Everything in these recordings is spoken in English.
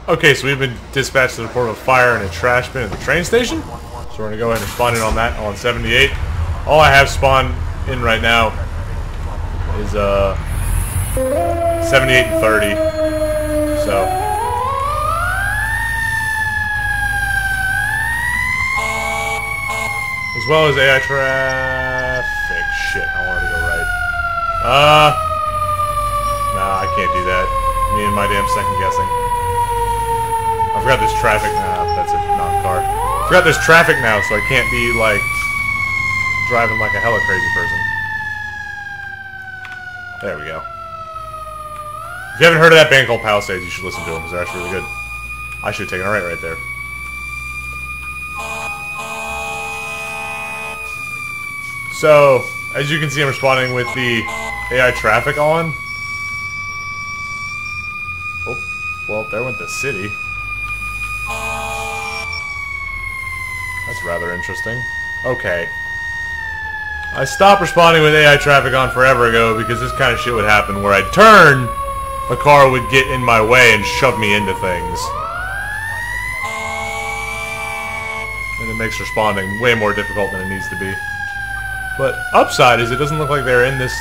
Okay, so we've been dispatched to the report of a fire in a trash bin at the train station. So we're going to go ahead and spawn in on that on 78. All I have spawned in right now is 78 and 30. So as well as AI traffic. Shit, I wanted to go right. Nah, I can't do that. Me and my damn second guessing. I forgot there's traffic now. That's a non-car. I forgot there's traffic now, so I can't be, like, driving like a hella crazy person. There we go. If you haven't heard of that band called Palisades, you should listen to them, because they're actually really good. I should have taken a right there. So, as you can see, I'm responding with the AI traffic on. Oh, well, there went the city. That's rather interesting. Okay. I stopped responding with AI traffic on forever ago because this kind of shit would happen where I'd turn, a car would get in my way and shove me into things. And it makes responding way more difficult than it needs to be. But upside is it doesn't look like they're in this...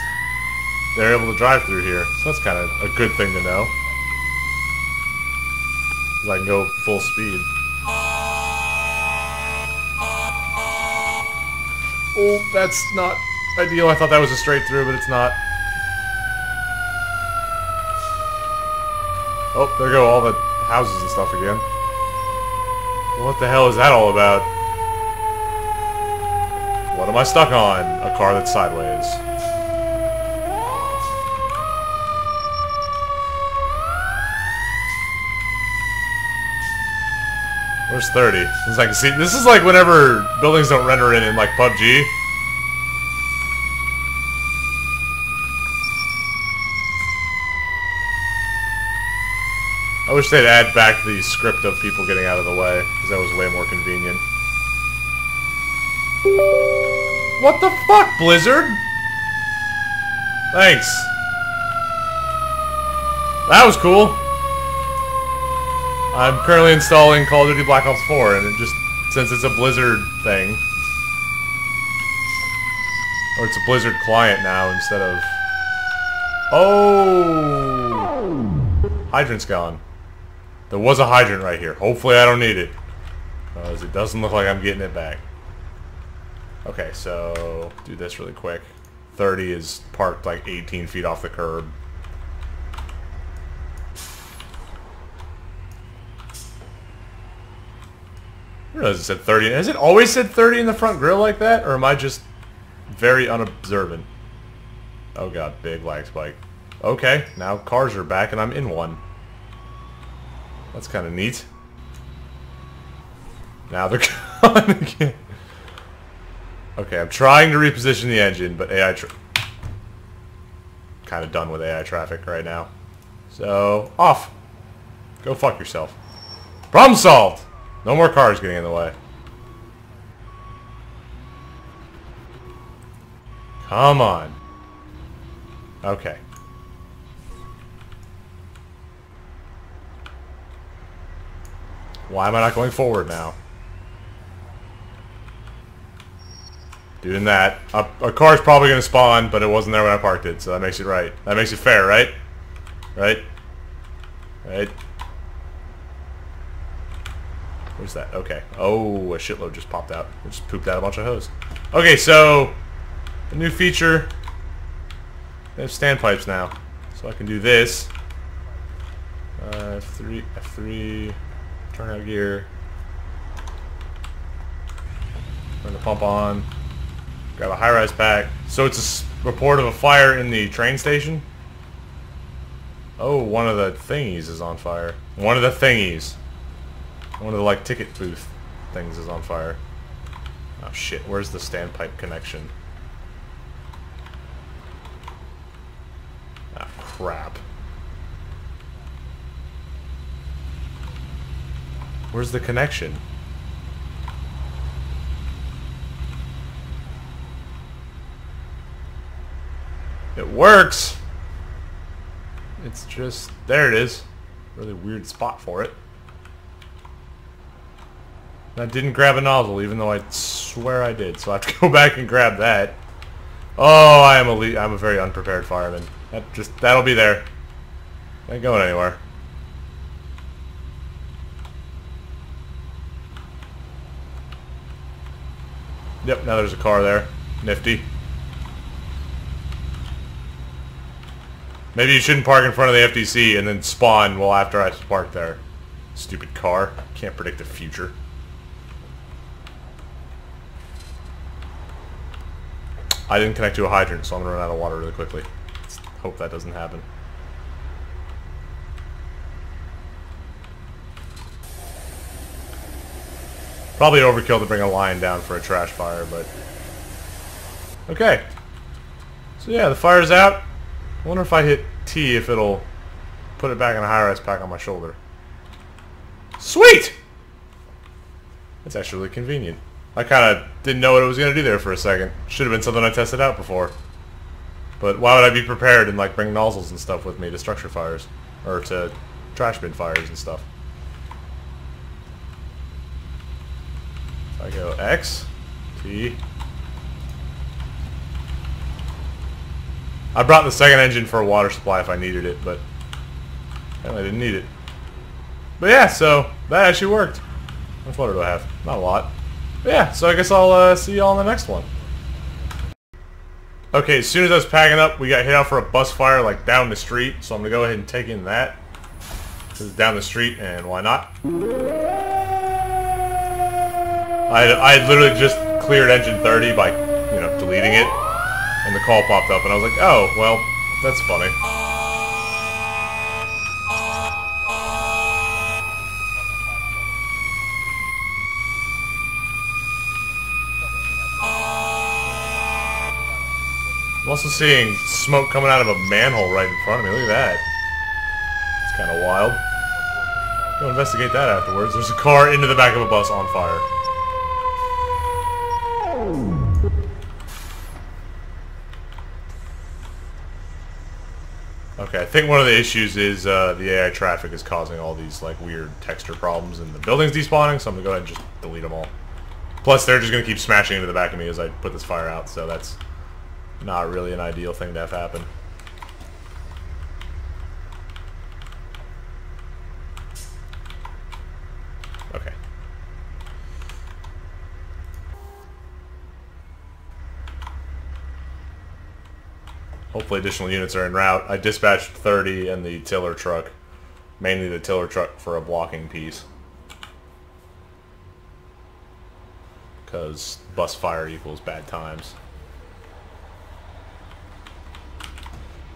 They're able to drive through here. So that's kind of a good thing to know. I can go full speed. Oh, that's not ideal. I thought that was a straight through, but it's not. Oh, there go all the houses and stuff again. What the hell is that all about? What am I stuck on? A car that's sideways. Where's 30? It's like, see, this is like whenever buildings don't render in like PUBG. I wish they'd add back the script of people getting out of the way, because that was way more convenient. What the fuck, Blizzard? Thanks. That was cool. I'm currently installing Call of Duty Black Ops 4, and it just, since it's a Blizzard thing, or it's a Blizzard client now instead of... Oh! Hydrant's gone. There was a hydrant right here. Hopefully I don't need it, because it doesn't look like I'm getting it back. Okay, so do this really quick. 30 is parked like 18 feet off the curb. I realize it said 30. Has it always said 30 in the front grille like that? Or am I just very unobservant? Oh god, big lag spike. Okay, now cars are back and I'm in one. That's kind of neat. Now they're gone again. Okay, I'm trying to reposition the engine, but AI kind of done with AI traffic right now. So, off. Go fuck yourself. Problem solved! No more cars getting in the way. Come on. Okay. Why am I not going forward now? Doing that. A car's probably going to spawn, but it wasn't there when I parked it, so that makes it right. That makes it fair, right? Right? Right? Where's that? Okay. Oh, a shitload just popped out. It just pooped out a bunch of hose. Okay, so a new feature. They have standpipes now. So I can do this. F3, turn out gear. Turn the pump on. Grab a high-rise pack. So it's a report of a fire in the train station. Oh, one of the thingies is on fire. One of the thingies. One of the, like, ticket booth things is on fire. Oh, shit. Where's the standpipe connection? Ah, crap. Where's the connection? It works! It's just... There it is. Really weird spot for it. I didn't grab a nozzle, even though I swear I did. So I have to go back and grab that. Oh, I'm a very unprepared fireman. That'll be there. Ain't going anywhere. Yep, now there's a car there. Nifty. Maybe you shouldn't park in front of the FTC and then spawn well after I park there. Stupid car. Can't predict the future. I didn't connect to a hydrant, so I'm gonna run out of water really quickly. Let's hope that doesn't happen. Probably overkill to bring a lion down for a trash fire, but... Okay. So yeah, the fire's out. I wonder if I hit T if it'll put it back in a high-rise pack on my shoulder. Sweet! That's actually really convenient. I kind of didn't know what it was going to do there for a second. Should have been something I tested out before. But why would I be prepared and like bring nozzles and stuff with me to structure fires? Or to trash bin fires and stuff? So I go X, T. I brought the second engine for a water supply if I needed it, but apparently I didn't need it. But yeah, so that actually worked. How much water do I have? Not a lot. But yeah, so I guess I'll see y'all in the next one. Okay, as soon as I was packing up, we got hit out for a bus fire like down the street, so I'm gonna go ahead and take in that. This is down the street, and why not? I had literally just cleared engine 30 by, you know, deleting it, and the call popped up, and I was like, oh, well, that's funny. I'm also seeing smoke coming out of a manhole right in front of me. Look at that. It's kind of wild. Go investigate that afterwards. There's a car into the back of a bus on fire. Okay, I think one of the issues is the AI traffic is causing all these like weird texture problems and the building's despawning, so I'm going to go ahead and just delete them all. Plus, they're just going to keep smashing into the back of me as I put this fire out, so that's not really an ideal thing to have happen. Okay. Hopefully additional units are en route. I dispatched 30 and the tiller truck. Mainly the tiller truck for a blocking piece. Because bus fire equals bad times.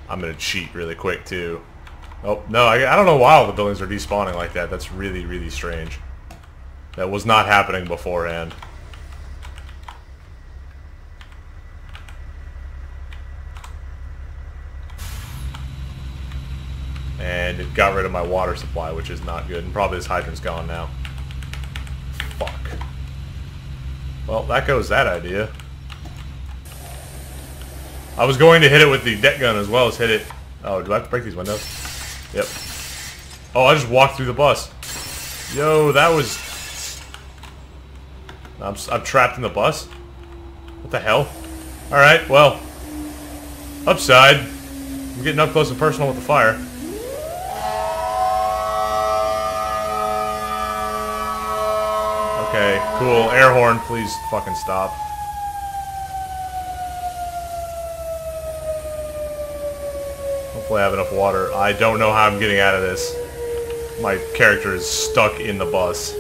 I'm going to cheat really quick too. Oh, no, I don't know why all the buildings are despawning like that. That's really, really strange. That was not happening beforehand. And it got rid of my water supply, which is not good. And probably this hydrant's gone now. Fuck. Well, that goes that idea. I was going to hit it with the deck gun as well as hit it. Oh, do I have to break these windows? Yep. Oh, I just walked through the bus. Yo, that was... I'm trapped in the bus? What the hell? Alright, well. Upside. I'm getting up close and personal with the fire. Okay, cool. Air horn, please fucking stop. Hopefully I have enough water. I don't know how I'm getting out of this. My character is stuck in the bus.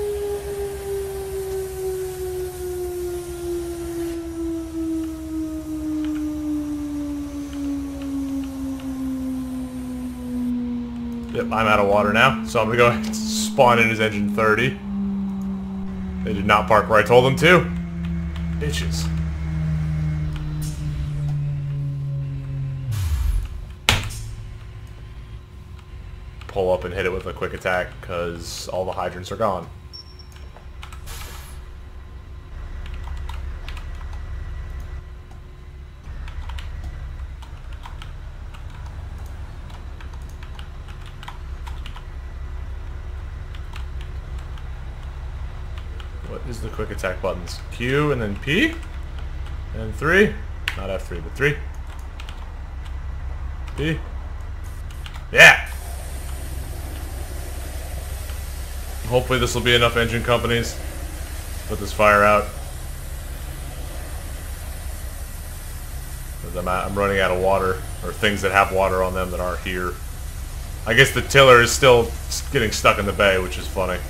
Yep, I'm out of water now, so I'm gonna go ahead and spawn in his engine 30. They did not park where I told them to. Bitches. Pull up and hit it with a quick attack because all the hydrants are gone. What is the quick attack buttons? Q and then P? And 3? Not F3, but 3. P. Yeah! Hopefully this will be enough engine companies to put this fire out. Because I'm running out of water, or things that have water on them that aren't here. I guess the tiller is still getting stuck in the bay, which is funny.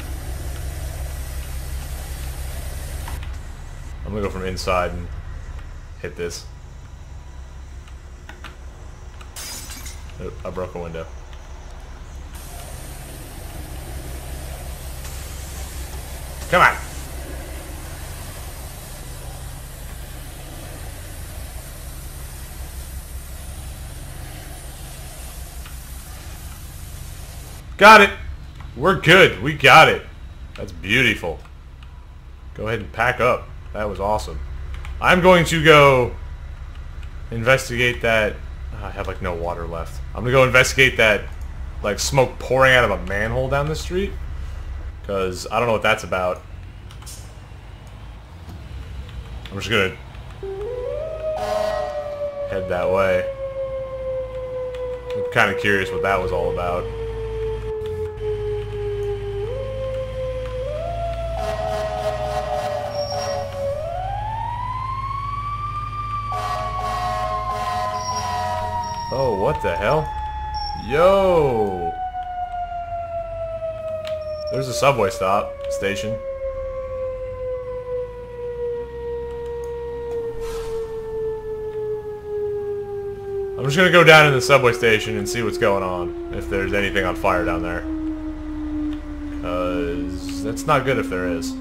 I'm gonna go from inside and hit this. Oh, I broke a window. Come on! Got it! We're good. We got it. That's beautiful. Go ahead and pack up. That was awesome. I'm going to go investigate that. I have like no water left. I'm gonna go investigate that like smoke pouring out of a manhole down the street. Because I don't know what that's about. I'm just gonna head that way. I'm kind of curious what that was all about. Oh, what the hell? Yo! There's a subway station. I'm just gonna go down to the subway station and see what's going on. If there's anything on fire down there. 'Cause that's not good if there is.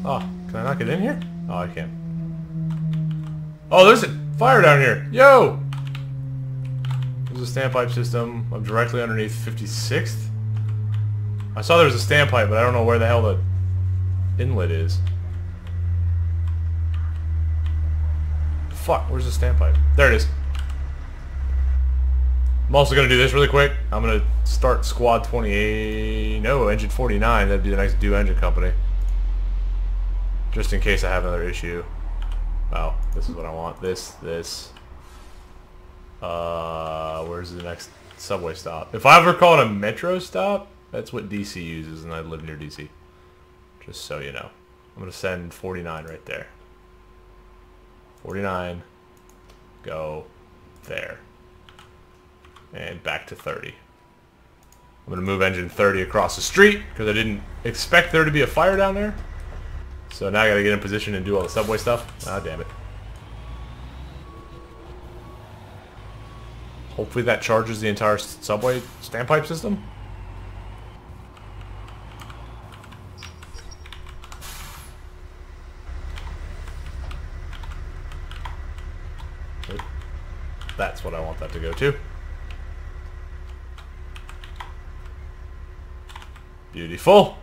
Oh, can I not get in here? Oh, I can. Oh, there's a fire down here. Yo! There's a standpipe system. I'm directly underneath 56th. I saw there was a standpipe, but I don't know where the hell the inlet is. Fuck, where's the standpipe? There it is. I'm also going to do this really quick. I'm going to start squad 28... No, engine 49. That'd be the next due engine company. Just in case I have another issue. Oh, this is what I want. This. Where's the next subway stop? If I ever call it a metro stop, that's what DC uses, and I live near DC. Just so you know. I'm going to send 49 right there. 49. Go there. And back to 30. I'm going to move engine 30 across the street, because I didn't expect there to be a fire down there. So now I gotta get in position and do all the subway stuff. Ah, damn it. Hopefully that charges the entire subway standpipe system. That's what I want that to go to. Beautiful.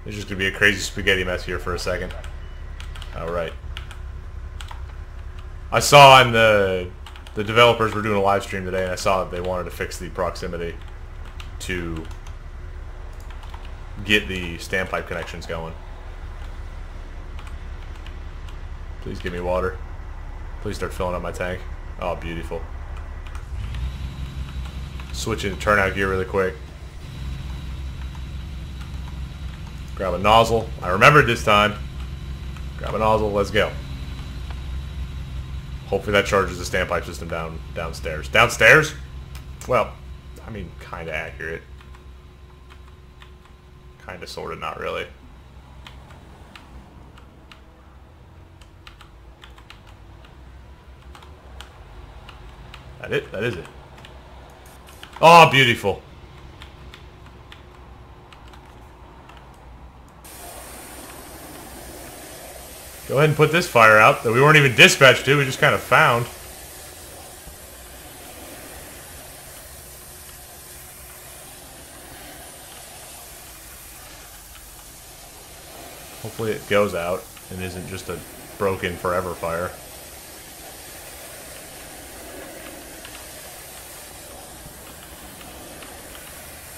There's just going to be a crazy spaghetti mess here for a second. Alright. I saw in the developers were doing a live stream today, and I saw that they wanted to fix the proximity to get the standpipe connections going. Please give me water. Please start filling up my tank. Oh, beautiful. Switch into turnout gear really quick. Grab a nozzle. I remembered this time. Grab a nozzle. Let's go. Hopefully that charges the standpipe system downstairs. Downstairs? Well, I mean, kind of accurate. Kind of, sort of, not really. That it? That is it. Oh, beautiful. Go ahead and put this fire out that we weren't even dispatched to, we just kind of found. Hopefully it goes out and isn't just a broken forever fire.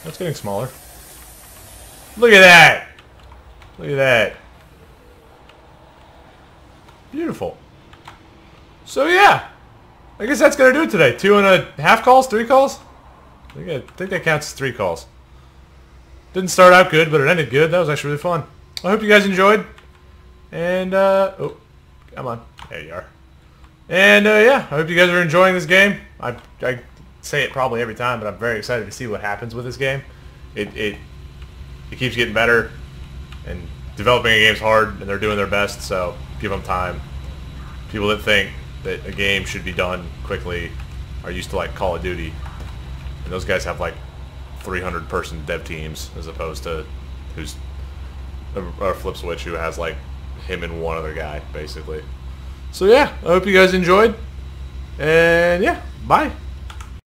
That's getting smaller. Look at that! Look at that. Beautiful. So yeah, I guess that's gonna do it today. 2.5 calls, 3 calls. I think that counts as 3 calls. Didn't start out good, but it ended good. That was actually really fun. I hope you guys enjoyed. And oh, come on, there you are. And yeah, I hope you guys are enjoying this game. I say it probably every time, but I'm very excited to see what happens with this game. It keeps getting better, and developing a game's hard, and they're doing their best. So give them time. People that think that a game should be done quickly are used to like Call of Duty, and those guys have like 300-person dev teams as opposed to who's a flip switch who has like him and one other guy basically. So yeah, I hope you guys enjoyed, and yeah, bye.